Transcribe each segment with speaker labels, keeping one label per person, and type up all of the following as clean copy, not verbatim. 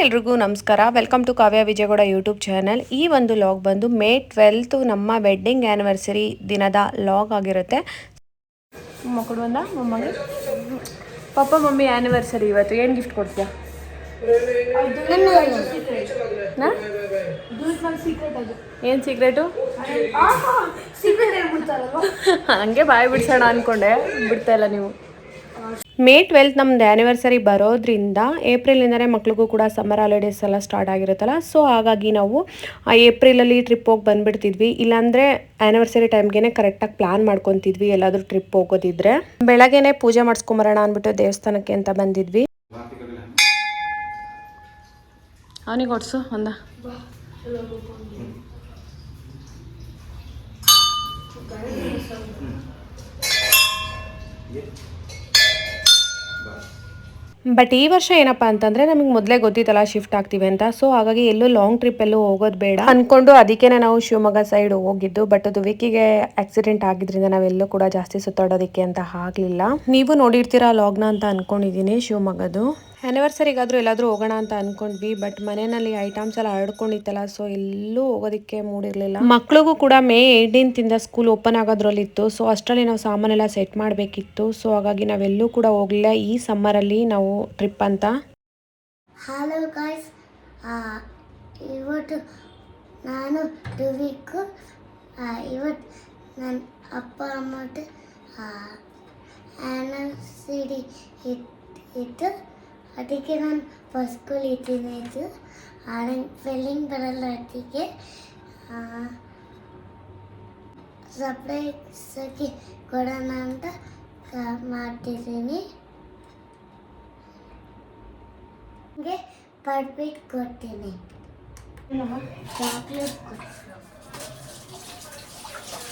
Speaker 1: ಎಲ್ರಿಗೂ ನಮಸ್ಕಾರ. Welcome to Kavya Vijayagowda YouTube channel. ಈ ಒಂದು ಲಾಗ್ ಬಂದು ಮೇ 12 ನಮ್ಮ ವೆಡ್ಡಿಂಗ್ ಆ್ಯನಿವರ್ಸರಿ ದಿನದ ಲಾಗ್ ಆಗಿರುತ್ತೆ. ಮಕ್ಕಳು ಬಂದ ಮಮ್ಮಗೆ ಪಪ್ಪ ಮಮ್ಮಿ ಆ್ಯನಿವರ್ಸರಿ ಇವತ್ತು. ಏನು ಗಿಫ್ಟ್ ಕೊಡ್ತೀಯಾ? ಏನು ಸೀಕ್ರೆಟು? ಹಂಗೆ ಬಾಯಿ ಬಿಡ್ಸೋಣ ಅಂದ್ಕೊಂಡೆ, ಬಿಡ್ತಾ ಇಲ್ಲ ನೀವು. ಮೇ 12 ನಮ್ದು ಆ್ಯನಿವರ್ಸರಿ ಬರೋದ್ರಿಂದ ಏಪ್ರಿಲಿಂದನೇ ಮಕ್ಳಿಗೂ ಕೂಡ ಸಮ್ಮರ್ ಹಾಲಿಡೇಸ್ ಎಲ್ಲ ಸ್ಟಾರ್ಟ್ ಆಗಿರುತ್ತಲ್ಲ. ಸೊ ಹಾಗಾಗಿ ನಾವು ಏಪ್ರಿಲಲ್ಲಿ ಟ್ರಿಪ್ ಹೋಗಿ ಬಂದುಬಿಡ್ತಿದ್ವಿ. ಇಲ್ಲಾಂದರೆ ಆ್ಯನಿವರ್ಸರಿ ಟೈಮ್ಗೆ ಕರೆಕ್ಟಾಗಿ ಪ್ಲ್ಯಾನ್ ಮಾಡ್ಕೊತಿದ್ವಿ ಎಲ್ಲಾದರೂ ಟ್ರಿಪ್ ಹೋಗೋದಿದ್ರೆ. ಬೆಳಗ್ಗೆನೇ ಪೂಜೆ ಮಾಡಿಸ್ಕೊಂಬರೋಣ ಅಂದ್ಬಿಟ್ಟು ದೇವಸ್ಥಾನಕ್ಕೆ ಅಂತ ಬಂದಿದ್ವಿ. ಅವನಿಗೆ ಹೊಡ್ಸು ಒಂದ. ಬಟ್ ಈ ವರ್ಷ ಏನಪ್ಪ ಅಂತಂದರೆ ನಮಗೆ ಮೊದಲೇ ಗೊತ್ತಿತ್ತಲ್ಲ ಶಿಫ್ಟ್ ಆಗ್ತೀವಿ ಅಂತ. ಸೊ ಹಾಗಾಗಿ ಎಲ್ಲೂ ಲಾಂಗ್ ಟ್ರಿಪ್ ಎಲ್ಲೂ ಹೋಗೋದು ಬೇಡ ಅಂದ್ಕೊಂಡು ಅದಕ್ಕೇ ನಾವು ಶಿವಮೊಗ್ಗ ಸೈಡ್ ಹೋಗಿದ್ದು. ಬಟ್ ಅದು ವಿಕಿಗೆ ಆಕ್ಸಿಡೆಂಟ್ ಆಗಿದ್ರಿಂದ ನಾವೆಲ್ಲೂ ಕೂಡ ಜಾಸ್ತಿ ಸುತ್ತಾಡೋದಕ್ಕೆ ಅಂತ ಆಗಲಿಲ್ಲ. ನೀವು ನೋಡಿರ್ತೀರಾ ಲಾಗ್ನ ಅಂತ ಅಂದ್ಕೊಂಡಿದ್ದೀನಿ ಶಿವಮೊಗ್ಗದು. ಆ್ಯನಿವರ್ಸರಿಗಾದರೂ ಎಲ್ಲಾದರೂ ಹೋಗೋಣ ಅಂತ ಅಂದ್ಕೊಂಡ್ವಿ. ಬಟ್ ಮನೆಯಲ್ಲಿ ಐಟಮ್ಸ್ ಎಲ್ಲ ಹರಡ್ಕೊಂಡಿತ್ತಲ್ಲ, ಸೊ ಎಲ್ಲೂ ಹೋಗೋದಕ್ಕೆ ಮೂಡಿರಲಿಲ್ಲ. ಮಕ್ಳಿಗೂ ಕೂಡ ಮೇ 18 ಸ್ಕೂಲ್ ಓಪನ್ ಆಗೋದ್ರಲ್ಲಿತ್ತು. ಸೊ ಅಷ್ಟರಲ್ಲಿ ನಾವು ಸಾಮಾನೆಲ್ಲ ಸೆಟ್ ಮಾಡಬೇಕಿತ್ತು. ಸೊ ಹಾಗಾಗಿ ನಾವೆಲ್ಲೂ ಕೂಡ ಹೋಗಲಿಲ್ಲ ಈ ಸಮ್ಮರಲ್ಲಿ ನಾವು ಟ್ರಿಪ್ ಅಂತ.
Speaker 2: ಹಲೋ ಗಾಯ್ಸ್, ಇವತ್ತು ನಾನು ದುವಿಕು ಇವತ್ತು ನನ್ನ ಅಪ್ಪ ಅಮ್ಮದು ಆ್ಯನಿವರ್ಸರಿ ಇತ್ತು. ಅದಕ್ಕೆ ನಾನು ಬಸ್ಗಳು ಇಟ್ಟಿದ್ದು. ನಂಗೆ ಫೀಲಿಂಗ್ ಬರಲ್ಲ, ಅದಕ್ಕೆ ಸರ್ಪ್ರೈಸ್ ಆಗಿ ಕೊಡೋಣ ಅಂತ ಮಾಡ್ತಿದ್ದೀನಿ. ನನಗೆ ಪರ್ಫೆಕ್ಟ್ ಕೊಡ್ತೀನಿ. ಚಾಕ್ಲೇಟ್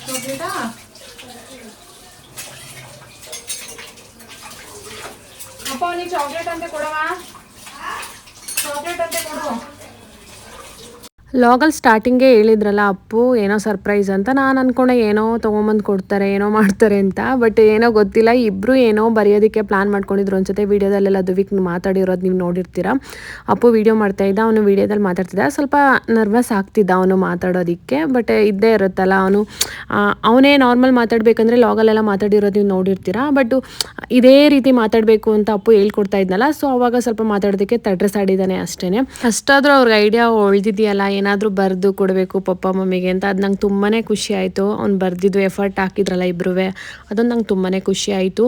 Speaker 1: ಚಾಕ್ಲೇಟಾ? ಅಪ್ಪ ಅವನಿಗೆ ಚಾಕ್ಲೇಟ್ ಅಂತ ಕೊಡವಾ? ಚಾಕ್ಲೇಟ್ ಅಂತ ಕೊಡು. ಲಾಗಲ್ಲಿ ಸ್ಟಾರ್ಟಿಂಗೇ ಹೇಳಿದ್ರಲ್ಲ ಅಪ್ಪು ಏನೋ ಸರ್ಪ್ರೈಸ್ ಅಂತ. ನಾನು ಅಂದ್ಕೊಂಡೆ ಏನೋ ತೊಗೊಂಬಂದು ಕೊಡ್ತಾರೆ, ಏನೋ ಮಾಡ್ತಾರೆ ಅಂತ. ಬಟ್ ಏನೋ ಗೊತ್ತಿಲ್ಲ, ಇಬ್ಬರು ಏನೋ ಬರೆಯೋದಕ್ಕೆ ಪ್ಲ್ಯಾನ್ ಮಾಡ್ಕೊಂಡಿದ್ರು ಅನ್ಸುತ್ತೆ. ವೀಡಿಯೋದಲ್ಲೆಲ್ಲ ದುವಿಕ್ ಮಾತಾಡಿರೋದು ನೀವು ನೋಡಿರ್ತೀರ. ಅಪ್ಪು ವೀಡಿಯೋ ಮಾಡ್ತಾಯಿದ್ದ, ಅವನು ವೀಡಿಯೋದಲ್ಲಿ ಮಾತಾಡ್ತಿದ್ದ. ಸ್ವಲ್ಪ ನರ್ವಸ್ ಆಗ್ತಿದ್ದ ಅವನು ಮಾತಾಡೋದಕ್ಕೆ. ಬಟ್ ಇದ್ದೇ ಇರುತ್ತಲ್ಲ, ಅವನೇ ನಾರ್ಮಲ್ ಮಾತಾಡಬೇಕಂದ್ರೆ ಲಾಗಲ್ಲೆಲ್ಲ ಮಾತಾಡಿರೋದು ನೀವು ನೋಡಿರ್ತೀರ. ಬಟ್ ಇದೇ ರೀತಿ ಮಾತಾಡಬೇಕು ಅಂತ ಅಪ್ಪು ಹೇಳ್ಕೊಡ್ತಾ ಇದ್ನಲ್ಲ. ಸೊ ಅವಾಗ ಸ್ವಲ್ಪ ಮಾತಾಡೋದಕ್ಕೆ ತಡ್ರಸಾಡಿದ್ದಾನೆ ಅಷ್ಟೇ. ಅಷ್ಟಾದರೂ ಅವ್ರಿಗೆ ಐಡಿಯಾ ಉಳಿದಿದೆಯಲ್ಲ, ಏನಾದರೂ ಬರೆದು ಕೊಡಬೇಕು ಪಪ್ಪ ಮಮ್ಮಿಗೆ ಅಂತ. ಅದು ನಂಗೆ ತುಂಬಾ ಖುಷಿ ಆಯಿತು. ಅವ್ನು ಬರೆದಿದ್ದು ಎಫರ್ಟ್ ಹಾಕಿದ್ರಲ್ಲ ಇಬ್ಬರೂ, ಅದೊಂದು ನಂಗೆ ತುಂಬಾ ಖುಷಿ ಆಯಿತು.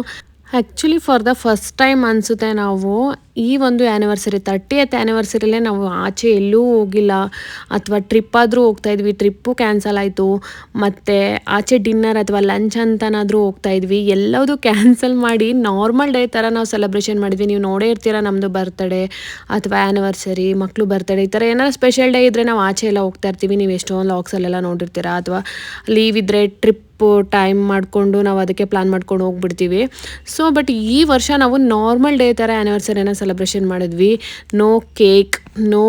Speaker 1: Actually for the first time ಅನಿಸುತ್ತೆ ನಾವು ಈ ಒಂದು ಆ್ಯನಿವರ್ಸರಿ 30th ಆ್ಯನಿವರ್ಸರಿಲೇ ನಾವು ಆಚೆ ಎಲ್ಲೂ ಹೋಗಿಲ್ಲ. ಅಥವಾ ಟ್ರಿಪ್ ಆದರೂ ಹೋಗ್ತಾಯಿದ್ವಿ, ಟ್ರಿಪ್ಪು ಕ್ಯಾನ್ಸಲ್ ಆಯಿತು. ಮತ್ತು ಆಚೆ ಡಿನ್ನರ್ ಅಥವಾ ಲಂಚ್ ಅಂತನಾದರೂ ಹೋಗ್ತಾಯಿದ್ವಿ, ಎಲ್ಲದೂ ಕ್ಯಾನ್ಸಲ್ ಮಾಡಿ ನಾರ್ಮಲ್ ಡೇ ಥರ ನಾವು ಸೆಲೆಬ್ರೇಷನ್ ಮಾಡಿದ್ವಿ. ನೀವು ನೋಡೇ ಇರ್ತೀರ ನಮ್ಮದು ಬರ್ತ್ಡೇ ಅಥವಾ ಆ್ಯನಿವರ್ಸರಿ, ಮಕ್ಕಳು ಬರ್ತ್ಡೇ, ಈ ಥರ ಏನಾದ್ರು ಸ್ಪೆಷಲ್ ಡೇ ಇದ್ದರೆ ನಾವು ಆಚೆ ಎಲ್ಲ ಹೋಗ್ತಾ ಇರ್ತೀವಿ. ನೀವು ಎಷ್ಟೊಂದು ಲಾಗ್ಸಲ್ಲೆಲ್ಲ ನೋಡಿರ್ತೀರ. ಅಥವಾ ಲೀವ್ ಇದ್ದರೆ ಟ್ರಿಪ್ ಟೈಮ್ ಮಾಡಿಕೊಂಡು ನಾವು ಅದಕ್ಕೆ ಪ್ಲ್ಯಾನ್ ಮಾಡ್ಕೊಂಡು ಹೋಗ್ಬಿಡ್ತೀವಿ. ಸೊ ಬಟ್ ಈ ವರ್ಷ ನಾವು ನಾರ್ಮಲ್ ಡೇ ಥರ ಆ್ಯನಿವರ್ಸರಿನ ಸೆಲೆಬ್ರೇಷನ್ ಮಾಡಿದ್ವಿ. ನೋ ಕೇಕ್, ನೋ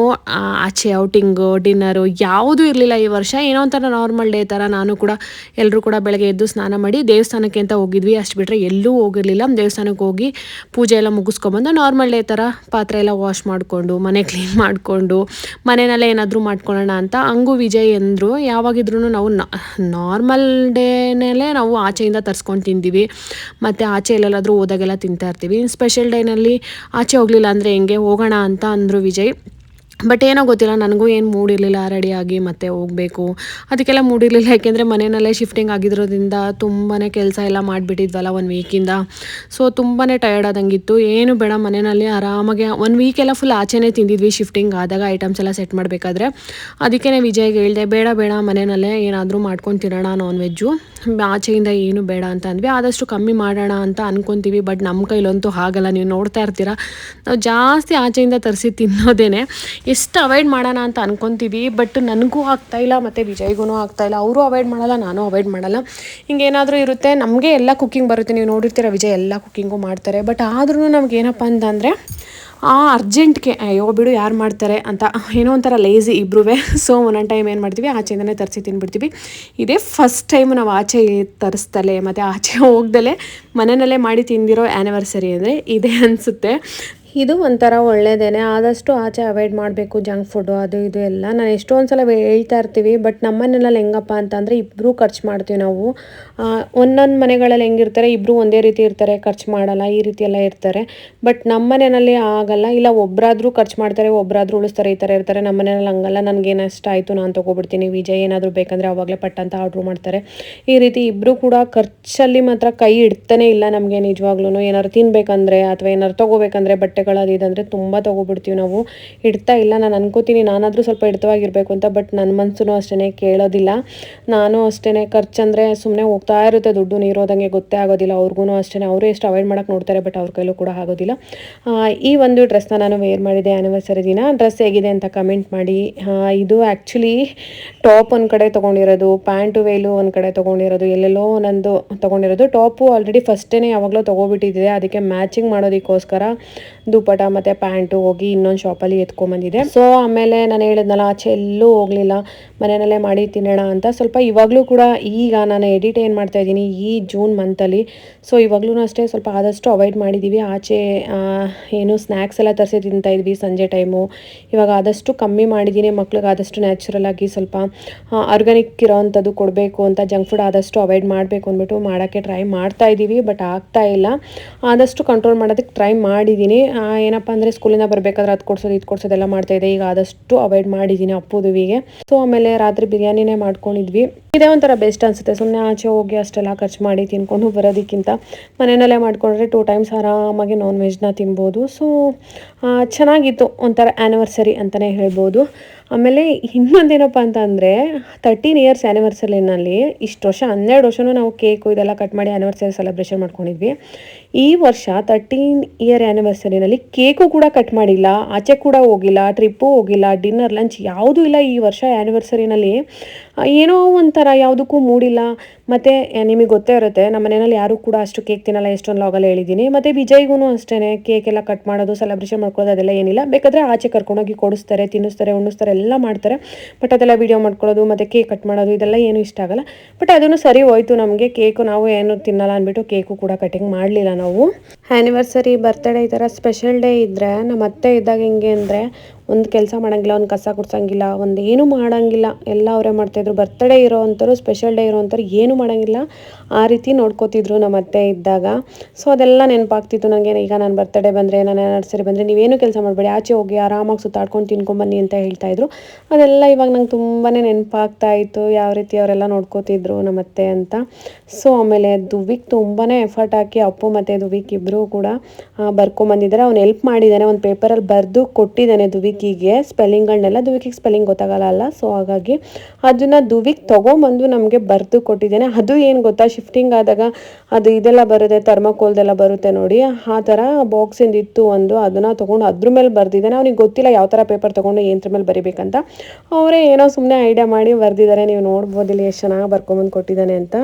Speaker 1: ಆಚೆ ಔಟಿಂಗು, ಡಿನ್ನರು ಯಾವುದೂ ಇರಲಿಲ್ಲ ಈ ವರ್ಷ. ಏನೋ ಒಂಥರ ನಾರ್ಮಲ್ ಡೇ ಥರ ನಾನು ಕೂಡ ಎಲ್ಲರೂ ಕೂಡ ಬೆಳಗ್ಗೆ ಎದ್ದು ಸ್ನಾನ ಮಾಡಿ ದೇವಸ್ಥಾನಕ್ಕೆ ಅಂತ ಹೋಗಿದ್ವಿ. ಅಷ್ಟು ಬಿಟ್ಟರೆ ಎಲ್ಲೂ ಹೋಗಿರಲಿಲ್ಲ. ದೇವಸ್ಥಾನಕ್ಕೆ ಹೋಗಿ ಪೂಜೆ ಎಲ್ಲ ಮುಗಿಸ್ಕೊಂಬಂದು ನಾರ್ಮಲ್ ಡೇ ಥರ ಪಾತ್ರೆ ಎಲ್ಲ ವಾಶ್ ಮಾಡಿಕೊಂಡು, ಮನೆ ಕ್ಲೀನ್ ಮಾಡಿಕೊಂಡು, ಮನೆಯಲ್ಲೇ ಏನಾದರೂ ಮಾಡ್ಕೊಳ್ಳೋಣ ಅಂತ ಹಂಗೂ ವಿಜಯ್ ಅಂದರು. ಯಾವಾಗಿದ್ರೂ ನಾವು ನಾರ್ಮಲ್ ಡೇನಲ್ಲೇ ನಾವು ಆಚೆಯಿಂದ ತರಿಸ್ಕೊಂಡು ತಿಂತೀವಿ. ಮತ್ತು ಆಚೆ ಎಲ್ಲಾದರೂ ಹೋದಾಗೆಲ್ಲ ತಿಂತಾ ಇರ್ತೀವಿ. ಸ್ಪೆಷಲ್ ಡೇನಲ್ಲಿ ಆಚೆ ಹೋಗಲಿಲ್ಲ ಅಂದರೆ ಹೆಂಗೆ, ಹೋಗೋಣ ಅಂತ ಅಂದರು ವಿಜಯ್. ಬಟ್ ಏನೋ ಗೊತ್ತಿಲ್ಲ, ನನಗೂ ಏನು ಮೂಡಿರಲಿಲ್ಲ ರೆಡಿಯಾಗಿ ಮತ್ತೆ ಹೋಗಬೇಕು ಅದಕ್ಕೆಲ್ಲ ಮೂಡಿರಲಿಲ್ಲ. ಯಾಕೆಂದರೆ ಮನೆಯಲ್ಲೇ ಶಿಫ್ಟಿಂಗ್ ಆಗಿರೋದ್ರಿಂದ ತುಂಬಾ ಕೆಲಸ ಎಲ್ಲ ಮಾಡಿಬಿಟ್ಟಿದ್ವಲ್ಲ 1 ವೀಕಿಂದ. ಸೊ ತುಂಬಾ ಟಯರ್ಡ್ ಆದಂಗಿತ್ತು. ಏನು ಬೇಡ, ಮನೆಯಲ್ಲಿ ಆರಾಮಾಗಿ 1 ವೀಕೆಲ್ಲ ಫುಲ್ ಆಚೆನೇ ತಿಂದಿದ್ವಿ ಶಿಫ್ಟಿಂಗ್ ಆದಾಗ, ಐಟಮ್ಸ್ ಎಲ್ಲ ಸೆಟ್ ಮಾಡಬೇಕಾದ್ರೆ. ಅದಕ್ಕೇ ವಿಜಯ್ಗೆ ಹೇಳಿದೆ, ಬೇಡ ಮನೆಯಲ್ಲೇ ಏನಾದರೂ ಮಾಡ್ಕೊಂಡು ತಿನ್ನೋಣ ನಾನ್ ವೆಜ್ಜು, ಆಚೆಯಿಂದ ಏನು ಬೇಡ ಅಂತ ಅಂದ್ವಿ. ಆದಷ್ಟು ಕಮ್ಮಿ ಮಾಡೋಣ ಅಂತ ಅಂದ್ಕೊತೀವಿ. ಬಟ್ ನಮ್ಮ ಕೈಲಂತೂ ಆಗಲ್ಲ. ನೀವು ನೋಡ್ತಾ ಇರ್ತೀರ, ನಾವು ಜಾಸ್ತಿ ಆಚೆಯಿಂದ ತರಿಸಿ ತಿನ್ನೋದೇನೆ. ಎಷ್ಟು ಅವಾಯ್ಡ್ ಮಾಡೋಣ ಅಂತ ಅಂದ್ಕೊತೀವಿ. ಬಟ್ ನನಗೂ ಆಗ್ತಾಯಿಲ್ಲ ಮತ್ತು ವಿಜಯ್ಗೂ ಆಗ್ತಾಯಿಲ್ಲ. ಅವರು ಅವಾಯ್ಡ್ ಮಾಡಲ್ಲ, ನಾನು ಅವಾಯ್ಡ್ ಮಾಡಲ್ಲ. ಹಿಂಗೇನಾದರೂ ಇರುತ್ತೆ. ನಮಗೆ ಎಲ್ಲ ಕುಕ್ಕಿಂಗ್ ಬರುತ್ತೆ, ನೀವು ನೋಡಿರ್ತೀರ ವಿಜಯ್ ಎಲ್ಲ ಕುಕ್ಕಿಂಗು ಮಾಡ್ತಾರೆ. ಬಟ್ ಆದ್ರೂ ನಮಗೇನಪ್ಪ ಅಂತಂದರೆ ಅರ್ಜೆಂಟ್ಗೆ ಅಯ್ಯೋ ಬಿಡು ಯಾರು ಮಾಡ್ತಾರೆ ಅಂತ ಏನೋ ಒಂಥರ ಲೇಝಿ ಇಬ್ಬರೂ. ಸೊ ಒಂದೊಂದು ಟೈಮ್ ಏನು ಮಾಡ್ತೀವಿ, ಆಚೆಯಿಂದನೇ ತರಿಸಿ ತಿಂದ್ಬಿಡ್ತೀವಿ. ಇದೇ ಫಸ್ಟ್ ಟೈಮ್ ನಾವು ಆಚೆ ತರಿಸ್ತಲೇ ಮತ್ತು ಆಚೆ ಹೋಗ್ದಲೇ ಮನೆಯಲ್ಲೇ ಮಾಡಿ ತಿಂದಿರೋ ಆ್ಯನಿವರ್ಸರಿ ಅಂದರೆ ಇದೇ ಅನಿಸುತ್ತೆ. ಇದು ಒಂಥರ ಒಳ್ಳೆಯದೇನೆ. ಆದಷ್ಟು ಆಚೆ ಅವಾಯ್ಡ್ ಮಾಡಬೇಕು ಜಂಕ್ ಫುಡ್ಡು ಅದು ಇದು ಎಲ್ಲ. ನಾನು ಎಷ್ಟೊಂದು ಸಲ ಹೇಳ್ತಾ ಇರ್ತೀವಿ. ಬಟ್ ನಮ್ಮ ಮನೆಯಲ್ಲಿ ಹೆಂಗಪ್ಪ ಅಂತಂದರೆ ಇಬ್ಬರು ಖರ್ಚು ಮಾಡ್ತೀವಿ ನಾವು. ಒಂದೊಂದು ಮನೆಗಳಲ್ಲಿ ಹೆಂಗಿರ್ತಾರೆ, ಇಬ್ಬರು ಒಂದೇ ರೀತಿ ಇರ್ತಾರೆ, ಖರ್ಚು ಮಾಡಲ್ಲ, ಈ ರೀತಿ ಎಲ್ಲ ಇರ್ತಾರೆ. ಬಟ್ ನಮ್ಮ ಮನೆಯಲ್ಲಿ ಆಗಲ್ಲ. ಇಲ್ಲ ಒಬ್ಬರಾದ್ರೂ ಖರ್ಚು ಮಾಡ್ತಾರೆ, ಒಬ್ಬರಾದ್ರೂ ಉಳಿಸ್ತಾರೆ, ಈ ಥರ ಇರ್ತಾರೆ. ನಮ್ಮ ಮನೆಯಲ್ಲಿ ಹಂಗಲ್ಲ. ನನಗೇನು ಇಷ್ಟ ಆಯಿತು ನಾನು ತೊಗೊಬಿಡ್ತೀನಿ, ವಿಜಯ್ ಏನಾದರೂ ಬೇಕಂದರೆ ಆವಾಗಲೇ ಪಟ್ ಅಂತ ಆರ್ಡ್ರ್ ಮಾಡ್ತಾರೆ. ಈ ರೀತಿ ಇಬ್ಬರು ಕೂಡ ಖರ್ಚಲ್ಲಿ ಮಾತ್ರ ಕೈ ಇಡ್ತಾನೆ ಇಲ್ಲ ನಮಗೆ ನಿಜವಾಗ್ಲೂ. ಏನಾದ್ರು ತಿನ್ನಬೇಕಂದ್ರೆ ಅಥವಾ ಏನಾದ್ರು ತೊಗೋಬೇಕಂದ್ರೆ ಬಟ್ಟೆಗಳದು ಇದಂದರೆ ತುಂಬ ತೊಗೊಬಿಡ್ತೀವಿ ನಾವು. ಇಡ್ತಾ ಇಲ್ಲ. ನಾನು ಅನ್ಕೋತೀನಿ ನಾನಾದರೂ ಸ್ವಲ್ಪ ಹಿಡಿತವಾಗಿರಬೇಕು ಅಂತ. ಬಟ್ ನನ್ನ ಮನಸ್ಸು ಅಷ್ಟೇ ಕೇಳೋದಿಲ್ಲ. ನಾನು ಅಷ್ಟೇ ಖರ್ಚಂದರೆ ಸುಮ್ಮನೆ ಹೋಗ್ತಾ ಇರುತ್ತೆ, ದುಡ್ಡು ನೀರೋದಂಗೆ ಗೊತ್ತೇ ಆಗೋದಿಲ್ಲ. ಅವ್ರಿಗೂ ಅಷ್ಟೇ. ಅವರು ಎಷ್ಟು ಅವಾಯ್ಡ್ ಮಾಡೋಕ್ಕೆ ನೋಡ್ತಾರೆ, ಬಟ್ ಅವ್ರ ಕೈಲೂ ಕೂಡ ಆಗೋದಿಲ್ಲ. ಈ ಒಂದು ಡ್ರೆಸ್ನ ನಾನು ವೇರ್ ಮಾಡಿದೆ ಆ್ಯನಿವರ್ಸರಿ ದಿನ. ಡ್ರೆಸ್ ಹೇಗಿದೆ ಅಂತ ಕಮೆಂಟ್ ಮಾಡಿ. ಇದು ಆ್ಯಕ್ಚುಲಿ ಟಾಪ್ ಒಂದು ಕಡೆ ತೊಗೊಂಡಿರೋದು, ಪ್ಯಾಂಟು ವೇಲು ಒಂದು ಕಡೆ ತೊಗೊಂಡಿರೋದು, ಎಲ್ಲೆಲ್ಲೋ ನಂದು ತೊಗೊಂಡಿರೋದು. ಟಾಪು ಆಲ್ರೆಡಿ ಫಸ್ಟೇ ಯಾವಾಗಲೂ ತೊಗೊಬಿಟ್ಟಿದ್ದೆ. ಅದಕ್ಕೆ ಮ್ಯಾಚಿಂಗ್ ಮಾಡೋದಕ್ಕೋಸ್ಕರ ದುಪ್ಪಟ ಮತ್ತು ಪ್ಯಾಂಟು ಹೋಗಿ ಇನ್ನೊಂದು ಶಾಪಲ್ಲಿ ಎತ್ಕೊಂಬಂದಿದೆ. ಸೊ ಆಮೇಲೆ ನಾನು ಹೇಳಿದ್ನಲ್ಲ, ಆಚೆ ಎಲ್ಲೂ ಹೋಗಲಿಲ್ಲ, ಮನೆಯಲ್ಲೇ ಮಾಡಿ ತಿನ್ನೋಣ ಅಂತ. ಸ್ವಲ್ಪ ಇವಾಗಲೂ ಕೂಡ ಈಗ ನಾನು ಎಡಿಟ್ ಏನು ಮಾಡ್ತಾಯಿದ್ದೀನಿ ಈ ಜೂನ್ ಮಂತಲ್ಲಿ. ಸೊ ಇವಾಗಲೂ ಅಷ್ಟೇ ಸ್ವಲ್ಪ ಆದಷ್ಟು ಅವಾಯ್ಡ್ ಮಾಡಿದ್ದೀವಿ. ಆಚೆ ಏನು ಸ್ನ್ಯಾಕ್ಸ್ ಎಲ್ಲ ತರಿಸಿ ತಿಂತಾಯಿದ್ವಿ ಸಂಜೆ ಟೈಮು. ಇವಾಗ ಆದಷ್ಟು ಕಮ್ಮಿ ಮಾಡಿದ್ದೀನಿ. ಮಕ್ಳಿಗೆ ಆದಷ್ಟು ನ್ಯಾಚುರಲಾಗಿ ಸ್ವಲ್ಪ ಆರ್ಗ್ಯಾನಿಕ್ ಇರೋವಂಥದ್ದು ಕೊಡಬೇಕು ಅಂತ, ಜಂಕ್ ಫುಡ್ ಆದಷ್ಟು ಅವಾಯ್ಡ್ ಮಾಡಬೇಕು ಅಂದ್ಬಿಟ್ಟು ಮಾಡೋಕ್ಕೆ ಟ್ರೈ ಮಾಡ್ತಾಯಿದ್ದೀವಿ. ಬಟ್ ಆಗ್ತಾ ಇಲ್ಲ. ಆದಷ್ಟು ಕಂಟ್ರೋಲ್ ಮಾಡೋದಕ್ಕೆ ಟ್ರೈ ಮಾಡಿದ್ದೀನಿ. ಏನಪ್ಪ ಅಂದರೆ ಸ್ಕೂಲಿಂದ ಬರಬೇಕಾದ್ರೆ ಅದು ಕೊಡ್ಸೋದು ಇದು ಕೊಡ್ಸೋದೆಲ್ಲ ಮಾಡ್ತಾಯಿದ್ದೆ. ಈಗ ಆದಷ್ಟು ಅವಾಯ್ಡ್ ಮಾಡಿದ್ದೀನಿ ಅಪ್ಪುದುವಿಗೆ. ಸೊ ಆಮೇಲೆ ರಾತ್ರಿ ಬಿರಿಯಾನಿನೇ ಮಾಡ್ಕೊಂಡಿದ್ವಿ. ಇದೇ ಒಂಥರ ಬೆಸ್ಟ್ ಅನಿಸುತ್ತೆ. ಸುಮ್ಮನೆ ಆಚೆ ಹೋಗಿ ಅಷ್ಟೆಲ್ಲ ಖರ್ಚು ಮಾಡಿ ತಿನ್ಕೊಂಡು ಬರೋದಕ್ಕಿಂತ ಮನೆಯಲ್ಲೇ ಮಾಡ್ಕೊಂಡ್ರೆ 2 ಟೈಮ್ಸ್ ಆರಾಮಾಗಿ ನಾನ್ ವೆಜ್ನ ತಿನ್ಬೋದು. ಸೊ ಚೆನ್ನಾಗಿತ್ತು, ಒಂಥರ ಆ್ಯನಿವರ್ಸರಿ ಅಂತಲೇ ಹೇಳ್ಬೋದು. ಆಮೇಲೆ ಇನ್ನೊಂದೇನಪ್ಪ ಅಂತ ಅಂದರೆ 13 ಇಯರ್ಸ್ ಆ್ಯನಿವರ್ಸರಿನಲ್ಲಿ ಇಷ್ಟು ವರ್ಷ 12 ವರ್ಷವೂ ನಾವು ಕೇಕು ಇದೆಲ್ಲ ಕಟ್ ಮಾಡಿ ಆ್ಯನಿವರ್ಸರಿ ಸೆಲೆಬ್ರೇಷನ್ ಮಾಡ್ಕೊಂಡಿದ್ವಿ. ಈ ವರ್ಷ 13 ಇಯರ್ ಆ್ಯನಿವರ್ಸರಿನಲ್ಲಿ ಕೇಕು ಕೂಡ ಕಟ್ ಮಾಡಿಲ್ಲ, ಆಚೆ ಕೂಡ ಹೋಗಿಲ್ಲ, ಟ್ರಿಪ್ಪು ಹೋಗಿಲ್ಲ, ಡಿನ್ನರ್ ಲಂಚ್ ಯಾವುದೂ ಇಲ್ಲ. ಈ ವರ್ಷ ಆ್ಯನಿವರ್ಸರಿನಲ್ಲಿ ಏನೋ ಒಂಥರ ಯಾವುದಕ್ಕೂ ಮೂಡಿಲ್ಲ. ಮತ್ತು ನಿಮಗೆ ಗೊತ್ತೇ ಇರುತ್ತೆ, ನಮ್ಮ ಮನೆಯಲ್ಲಿ ಯಾರೂ ಕೂಡ ಅಷ್ಟು ಕೇಕ್ ತಿನ್ನಲ್ಲ, ಎಷ್ಟೊಂದು ಲಾಗಲ್ಲಿ ಹೇಳಿದ್ದೀನಿ. ಮತ್ತು ವಿಜಯ್ಗೂ ಅಷ್ಟೇ ಕೇಕೆಲ್ಲ ಕಟ್ ಮಾಡೋದು, ಸೆಲೆಬ್ರೇಷನ್ ಮಾಡ್ಕೊಳ್ಳೋದು ಅದೆಲ್ಲ ಏನಿಲ್ಲ. ಬೇಕಾದರೆ ಆಚೆ ಕರ್ಕೊಂಡೋಗಿ ಕೊಡಿಸ್ತಾರೆ, ತಿನ್ನಿಸ್ತಾರೆ, ಉಣ್ಣಿಸ್ತಾರೆ, ಎಲ್ಲ ಮಾಡ್ತಾರೆ. ಬಟ್ ಅದೆಲ್ಲ ವೀಡಿಯೋ ಮಾಡ್ಕೊಳ್ಳೋದು ಮತ್ತು ಕೇಕ್ ಕಟ್ ಮಾಡೋದು ಇದೆಲ್ಲ ಏನೂ ಇಷ್ಟ ಆಗಲ್ಲ. ಬಟ್ ಅದನ್ನು ಸರಿ ಹೋಯ್ತು ನಮಗೆ. ಕೇಕು ನಾವು ಏನು ತಿನ್ನಲ್ಲ ಅಂದ್ಬಿಟ್ಟು ಕೇಕು ಕೂಡ ಕಟಿಂಗ್ ಮಾಡಲಿಲ್ಲ ನಾವು. ಆ್ಯನಿವರ್ಸರಿ, ಬರ್ತ್ಡೇ ಈ ಥರ ಸ್ಪೆಷಲ್ ಡೇ ಇದ್ದರೆ ನಮ್ಮ ಅತ್ತೆ ಇದ್ದಾಗ ಹೆಂಗೆ ಅಂದರೆ ಒಂದು ಕೆಲಸ ಮಾಡೋಂಗಿಲ್ಲ, ಒಂದು ಕಸ ಗುಡ್ಸೋಂಗಿಲ್ಲ, ಒಂದು ಏನೂ ಮಾಡೋಂಗಿಲ್ಲ, ಎಲ್ಲ ಅವರೇ ಮಾಡ್ತಾಯಿದ್ರು. ಬರ್ತ್ಡೇ ಇರೋ ಅಂಥವ್ರು, ಸ್ಪೆಷಲ್ ಡೇ ಇರೋ ಅಂಥವ್ರು ಏನೂ ಮಾಡೋಂಗಿಲ್ಲ. ಆ ರೀತಿ ನೋಡ್ಕೋತಿದ್ರು ನಮ್ಮ ಅತ್ತೆ ಇದ್ದಾಗ. ಸೊ ಅದೆಲ್ಲ ನೆನಪಾಗ್ತಿತ್ತು ನನಗೆ. ಈಗ ನಾನು ಬರ್ತ್ಡೇ ಬಂದರೆ, ನನ್ನ ಆ್ಯನಿವರ್ಸರಿ ಬಂದರೆ ನೀವೇನು ಕೆಲಸ ಮಾಡಬೇಡಿ, ಆಚೆ ಹೋಗಿ ಆರಾಮಾಗಿ ಸುತ್ತಾಡ್ಕೊಂಡು ತಿನ್ಕೊಂಬನ್ನಿ ಅಂತ ಹೇಳ್ತಾಯಿದ್ರು. ಅದೆಲ್ಲ ಇವಾಗ ನಂಗೆ ತುಂಬಾ ನೆನಪಾಗ್ತಾ ಇತ್ತು, ಯಾವ ರೀತಿ ಅವರೆಲ್ಲ ನೋಡ್ಕೋತಿದ್ರು ನಮ್ಮ ಅತ್ತೆ ಅಂತ. ಸೊ ಆಮೇಲೆ ದುವಿಕ್ ತುಂಬಾ ಎಫರ್ಟ್ ಹಾಕಿ ಅಪ್ಪು ಮತ್ತು ದುವಿಕ್ ಇಬ್ಬರು ಕೂಡ ಬರ್ಕೊಂಬಂದಿದ್ದಾರೆ. ಅವ್ನು ಹೆಲ್ಪ್ ಮಾಡಿದ್ದಾನೆ, ಒಂದು ಪೇಪರಲ್ಲಿ ಬರೆದು ಕೊಟ್ಟಿದ್ದಾನೆ ದುವಿಕಿಗೆ ಸ್ಪೆಲ್ಲಿಂಗ್ಗಳನ್ನೆಲ್ಲ. ದುವಿಕಿಗೆ ಸ್ಪೆಲ್ಲಿಂಗ್ ಗೊತ್ತಾಗಲ್ಲ. ಸೊ ಹಾಗಾಗಿ ಅದನ್ನು ದುವಿಕ್ ತೊಗೊಂಬಂದು ನಮಗೆ ಬರೆದು ಕೊಟ್ಟಿದ್ದಾನೆ. ಅದು ಏನು ಗೊತ್ತಾ, ಶಿಫ್ಟಿಂಗ್ ಆದಾಗ ಅದು ಇದೆಲ್ಲ ಬರುತ್ತೆ, ಥರ್ಮೋಕೋಲ್ದೆಲ್ಲ ಬರುತ್ತೆ ನೋಡಿ, ಆ ಥರ ಬಾಕ್ಸಿಂದ ಇತ್ತು ಒಂದು. ಅದನ್ನು ತೊಗೊಂಡು ಅದ್ರ ಮೇಲೆ ಬರೆದಿದ್ದಾನೆ. ಅವ್ನಿಗೆ ಗೊತ್ತಿಲ್ಲ ಯಾವ ಥರ ಪೇಪರ್ ತೊಗೊಂಡು ಏನತ್ರ ಮೇಲೆ ಬರಿಬೇಕಂತ. ಅವರೇ ಏನೋ ಸುಮ್ಮನೆ ಐಡಿಯಾ ಮಾಡಿ ಬರೆದಿದ್ದಾರೆ. ನೀವು ನೋಡ್ಬೋದು ಇಲ್ಲಿ ಎಷ್ಟು ಚೆನ್ನಾಗಿ ಬರ್ಕೊಂಬಂದು ಕೊಟ್ಟಿದ್ದಾನೆ ಅಂತ.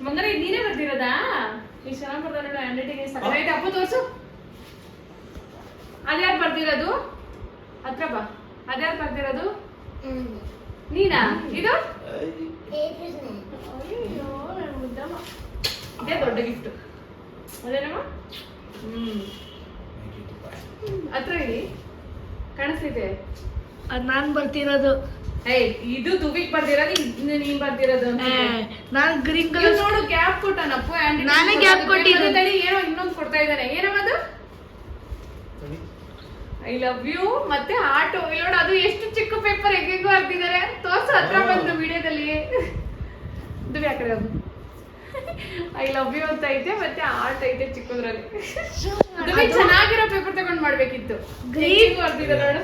Speaker 3: ಮಂಗನ ನೀನೇ ಬರ್ದಿರೋದಾ? ಇಷ್ಟು ಚೆನ್ನಾಗಿ ಬರ್ದಾರ ಹ್ಯಾಂಡ್ ರೈಟಿಂಗ್. ಸಕ್ಕರೆ ಅಪ್ಪ ತೋರ್ಸು. ಅದ್ಯಾರು ಬರ್ದಿರೋದು? ಹತ್ರ ಬಾ. ಅದ್ಯಾರು ಬರ್ದಿರೋದು? ನೀನಾ? ಇದು ಇದೇ ದೊಡ್ಡ ಗಿಫ್ಟ್ ಅದೇನಮ್ಮ. ಹತ್ರ ಇಲ್ಲಿ ಕಾಣಿಸ್ತೈತೆ.
Speaker 4: ಅದು ನಾನು ಬರ್ತಿರೋದು.
Speaker 3: ಇದು ತುವಿಕ್ ಬರ್ದಿರೋದು, ಇದು ನೀನ್ ಬರ್ದಿರೋದು.
Speaker 4: ನಾನು ಗ್ರೀನ್ ಕಲರ್
Speaker 3: ನೋಡು ಕ್ಯಾಪ್ ಕೊಟ್ಟನಪ್ಪ.
Speaker 4: ನಾನೇ ಕ್ಯಾಪ್ ಕೊಟ್ಟಿದ್ದೀನಿ.
Speaker 3: ಏನೋ ಇನ್ನೊಂದು ಕೊಡ್ತಾ ಇದ್ದಾನೆ. ಏನಮ್ಮದು? ಐ ಲವ್ ಯು ಮತ್ತೆ ಆಟೋ. ಇಲ್ಲಿ ನೋಡು, ಅದು ಎಷ್ಟು ಚಿಕ್ಕ ಪೇಪರ್ ಹೆಂಗೆಂಗೋ ಬರ್ದಿದ್ದಾರೆ. ತೋರ್ಸು ಹತ್ರ ಬಂದು ವಿಡಿಯೋದಲ್ಲಿ. ಇದು ಯಾಕಡೆ ಅದು ಐ ಲವ್ ಯು ಅಂತ ಐತೆ, ಮತ್ತೆ ಆರ್ಟ್ ಐತೆ ಚಿಕ್ಕದ್ರಲ್ಲಿ. ಚೆನ್ನಾಗಿರೋ ಪೇಪರ್ ತಗೊಂಡ್ ಮಾಡ್ಬೇಕಿತ್ತು. ಗ್ರೀನ್ ಬರ್ದಿದ್ದಾರೆ ನೋಡು.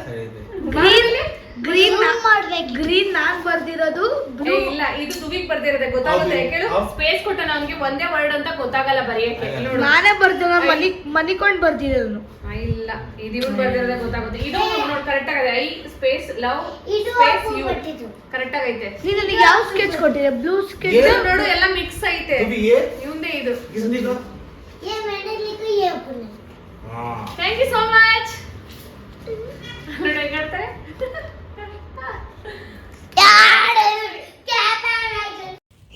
Speaker 4: ಗ್ರೀನ್ ನಾನ್ ಬರ್ದಿರೋದು.
Speaker 3: ಇಲ್ಲ, ಇದು ತುವಿಕ್ ಬರ್ದಿರೋದೆ. ಗೊತ್ತಾಗುತ್ತೆ ಕೇಳು. ಸ್ಪೇಸ್ ಕೊಟ್ಟ ನಮ್ಗೆ ಒಂದೇ ವರ್ಡ್ ಅಂತ ಗೊತ್ತಾಗಲ್ಲ ಬರೆಯಕ್ಕೆ.
Speaker 4: ನಾನೇ ಬರ್ದಿರೋ ಮನಿಕೊಂಡ್ ಬರ್ದಿರೋದು.
Speaker 3: ಇಲ್ಲ, ಇದು ಇವ್ರು ಬರ್ದಿರೋದೇ ಗೊತ್ತಾಗುತ್ತೆ. ಇದು ನೋಡಿ ಕರೆಕ್ಟ್ ಆಗಿದೆ. I space love space you correct ಆಗೈತೆ.
Speaker 4: ನೀನು ನನಗೆ ಯಾವ ಸ್ಕೆಚ್ ಕೊಟ್ಟಿದೆ? ಬ್ಲೂ ಸ್ಕೆಚ್
Speaker 3: ನೋಡು, ಎಲ್ಲ ಮಿಕ್ಸ್ ಐತೆ. ಇವಂದೇ ಇದು. Thank you so much. ನೋಡಿ ಹೆಂಗಾಡ್ತಾರೆ.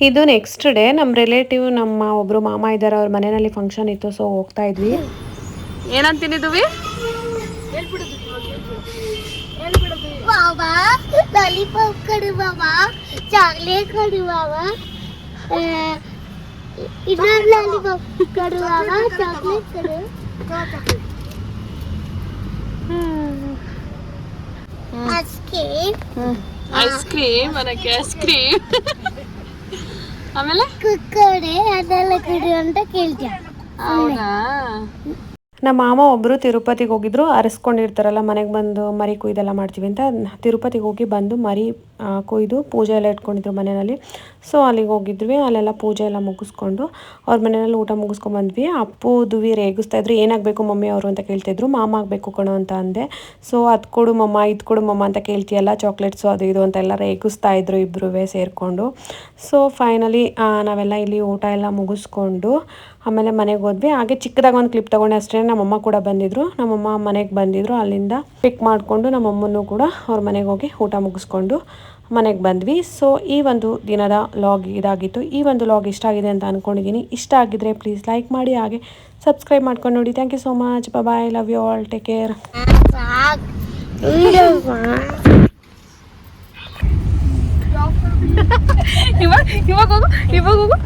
Speaker 1: ಇದು ನೆಕ್ಸ್ಟ್ ಡೇ ನಮ್ಮ ರಿಲೇಟಿವ್ ನಮ್ಮ ಒಬ್ಬರು ಮಾಮ ಇದ್ದಾರೆ, ಅವ್ರ ಮನೆಯಲ್ಲಿ ಫಂಕ್ಷನ್ ಇತ್ತು, ಸೊ ಹೋಗ್ತಾ ಇದ್ವಿ. ಏನಂತಿನಿದ್ವಿ?
Speaker 2: ಬಾಬಾ ಲಾಲಿಪಾಪ್ ಕೊಡು ಬಾಬಾ, ಚಾಕ್ಲೇಟ್ ಕೊಡು ಬಾಬಾ, ಇನ್ನೊಂದು ಲಾಲಿಪಾಪ್ ಕೊಡು ಬಾಬಾ, ಚಾಕ್ಲೇಟ್ ಕೊಡು.
Speaker 1: ಐಸ್ ಕ್ರೀಮ್ ನನಗೆ ಐಸ್ ಕ್ರೀಮ್. ಆಮೇಲೆ
Speaker 2: ಕುಕ್ಕಡೆ ಅದೆಲ್ಲ ಕೊಡು ಅಂತ ಕೇಳ್ತೀಯ.
Speaker 1: ಹೌದಾ? ನಮ್ಮ ಮಾಮ ಒಬ್ಬರು ತಿರುಪತಿಗೆ ಹೋಗಿದ್ರು, ಅರಸ್ಕೊಂಡಿರ್ತಾರಲ್ಲ ಮನೆಗೆ ಬಂದು ಮರಿ ಕೊಯ್ದೆಲ್ಲ ಮಾಡ್ತೀವಿ ಅಂತ. ತಿರುಪತಿಗೆ ಹೋಗಿ ಬಂದು ಮರಿ ಕೊಯ್ದು ಪೂಜೆ ಎಲ್ಲ ಇಟ್ಕೊಂಡಿದ್ರು ಮನೆಯಲ್ಲಿ. ಸೊ ಅಲ್ಲಿಗೆ ಹೋಗಿದ್ವಿ, ಅಲ್ಲೆಲ್ಲ ಪೂಜೆ ಎಲ್ಲ ಮುಗಿಸ್ಕೊಂಡು ಅವ್ರ ಮನೆಯಲ್ಲಿ ಊಟ ಮುಗಿಸ್ಕೊಂಡ್ಬಂದ್ವಿ. ಅಪ್ಪು ದುವಿ ರೇಗಿಸ್ತಾ ಇದ್ರು, ಏನಾಗಬೇಕು ಮಮ್ಮಿ ಅವರು ಅಂತ ಕೇಳ್ತಿದ್ರು. ಮಾಮ ಆಗಬೇಕು ಕಣೋ ಅಂತ ಅಂದೆ. ಸೊ ಅದು ಕೊಡು ಮಮ್ಮ, ಇದು ಕೊಡು ಮಮ್ಮ ಅಂತ ಕೇಳ್ತೀಯಲ್ಲ, ಚಾಕ್ಲೇಟ್ಸು ಅದು ಇದು ಅಂತೆಲ್ಲ ರೇಗಿಸ್ತಾ ಇದ್ರು ಇಬ್ಬರೂ ಸೇರಿಕೊಂಡು. ಸೊ ಫೈನಲಿ ನಾವೆಲ್ಲ ಇಲ್ಲಿ ಊಟ ಎಲ್ಲ ಮುಗಿಸ್ಕೊಂಡು ಆಮೇಲೆ ಮನೆಗೆ ಹೋದ್ವಿ. ಹಾಗೆ ಚಿಕ್ಕದಾಗ ಒಂದು ಕ್ಲಿಪ್ ತೊಗೊಂಡೆ ಅಷ್ಟೇ. ನಮ್ಮಮ್ಮ ಕೂಡ ಬಂದಿದ್ರು, ನಮ್ಮಮ್ಮ ಮನೆಗೆ ಬಂದಿದ್ರು, ಅಲ್ಲಿಂದ ಪಿಕ್ ಮಾಡಿಕೊಂಡು ನಮ್ಮಮ್ಮನೂ ಕೂಡ ಅವ್ರ ಮನೆಗೆ ಹೋಗಿ ಊಟ ಮುಗಿಸ್ಕೊಂಡು ಮನೆಗೆ ಬಂದ್ವಿ. ಸೊ ಈ ಒಂದು ದಿನದ ಲಾಗ್ ಇದಾಗಿತ್ತು. ಈ ಒಂದು ಲಾಗ್ ಇಷ್ಟ ಆಗಿದೆ ಅಂತ ಅಂದ್ಕೊಂಡಿದ್ದೀನಿ. ಇಷ್ಟ ಆಗಿದ್ರೆ ಪ್ಲೀಸ್ ಲೈಕ್ ಮಾಡಿ, ಹಾಗೆ ಸಬ್ಸ್ಕ್ರೈಬ್ ಮಾಡ್ಕೊಂಡು ನೋಡಿ. Thank you so much. Bye, love you all, take care. ಇವಾಗ ಹೋಗು.